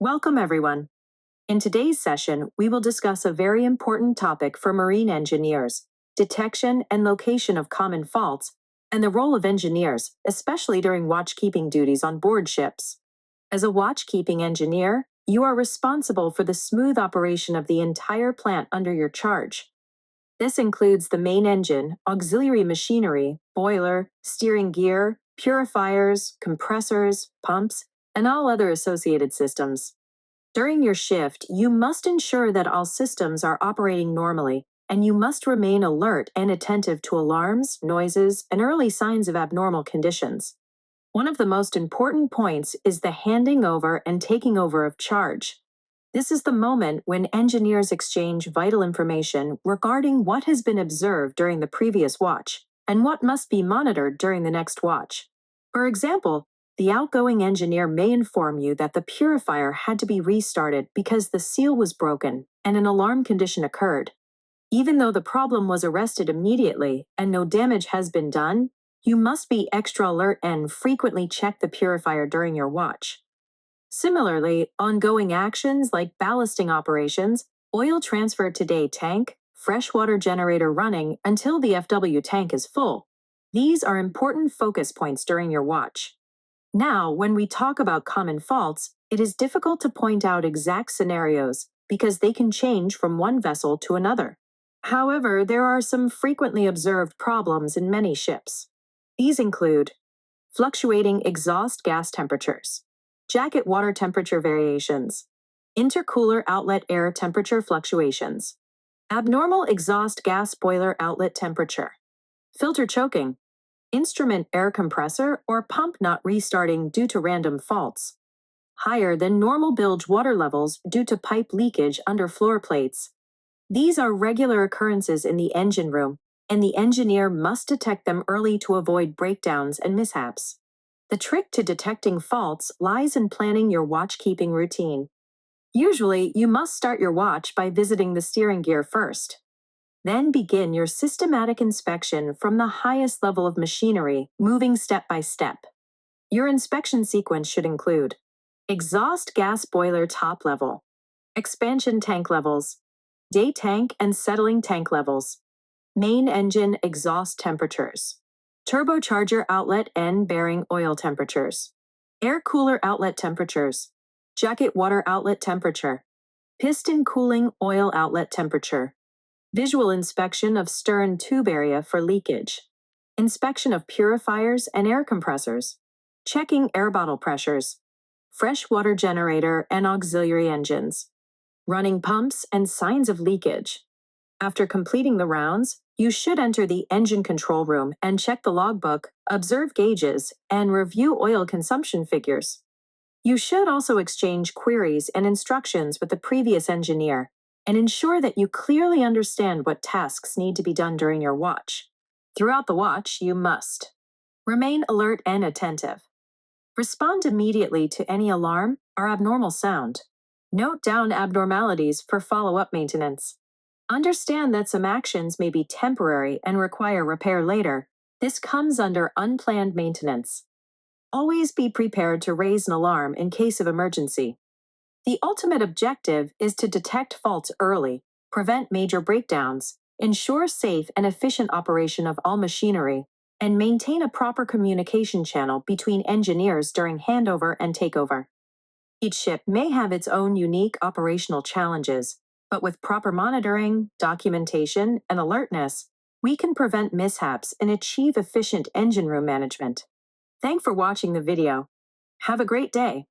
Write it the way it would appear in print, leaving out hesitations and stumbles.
Welcome, everyone. In today's session, we will discuss a very important topic for marine engineers: detection and location of common faults, and the role of engineers, especially during watchkeeping duties on board ships. As a watchkeeping engineer, you are responsible for the smooth operation of the entire plant under your charge. This includes the main engine, auxiliary machinery, boiler, steering gear, purifiers, compressors, pumps, and all other associated systems. During your shift, you must ensure that all systems are operating normally, and you must remain alert and attentive to alarms, noises, and early signs of abnormal conditions. One of the most important points is the handing over and taking over of charge. This is the moment when engineers exchange vital information regarding what has been observed during the previous watch and what must be monitored during the next watch. For example, the outgoing engineer may inform you that the purifier had to be restarted because the seal was broken and an alarm condition occurred. Even though the problem was arrested immediately and no damage has been done, you must be extra alert and frequently check the purifier during your watch. Similarly, ongoing actions like ballasting operations, oil transfer to day tank, freshwater generator running until the FW tank is full. These are important focus points during your watch. Now, when we talk about common faults, it is difficult to point out exact scenarios because they can change from one vessel to another. However, there are some frequently observed problems in many ships. These include fluctuating exhaust gas temperatures, jacket water temperature variations, intercooler outlet air temperature fluctuations, abnormal exhaust gas boiler outlet temperature, filter choking, instrument air compressor or pump not restarting due to random faults, higher than normal bilge water levels due to pipe leakage under floor plates. These are regular occurrences in the engine room, and the engineer must detect them early to avoid breakdowns and mishaps. The trick to detecting faults lies in planning your watchkeeping routine. Usually, you must start your watch by visiting the steering gear first. Then begin your systematic inspection from the highest level of machinery, moving step by step. Your inspection sequence should include exhaust gas boiler top level, expansion tank levels, day tank and settling tank levels, main engine exhaust temperatures, turbocharger outlet end bearing oil temperatures, air cooler outlet temperatures, jacket water outlet temperature, piston cooling oil outlet temperature, visual inspection of stern tube area for leakage, inspection of purifiers and air compressors, checking air bottle pressures, freshwater generator and auxiliary engines, running pumps and signs of leakage. After completing the rounds, you should enter the engine control room and check the logbook, observe gauges, and review oil consumption figures. You should also exchange queries and instructions with the previous engineer and ensure that you clearly understand what tasks need to be done during your watch. Throughout the watch, you must remain alert and attentive. Respond immediately to any alarm or abnormal sound. Note down abnormalities for follow-up maintenance. Understand that some actions may be temporary and require repair later. This comes under unplanned maintenance. Always be prepared to raise an alarm in case of emergency. The ultimate objective is to detect faults early, prevent major breakdowns, ensure safe and efficient operation of all machinery, and maintain a proper communication channel between engineers during handover and takeover. Each ship may have its own unique operational challenges, but with proper monitoring, documentation, and alertness, we can prevent mishaps and achieve efficient engine room management. Thanks for watching the video. Have a great day.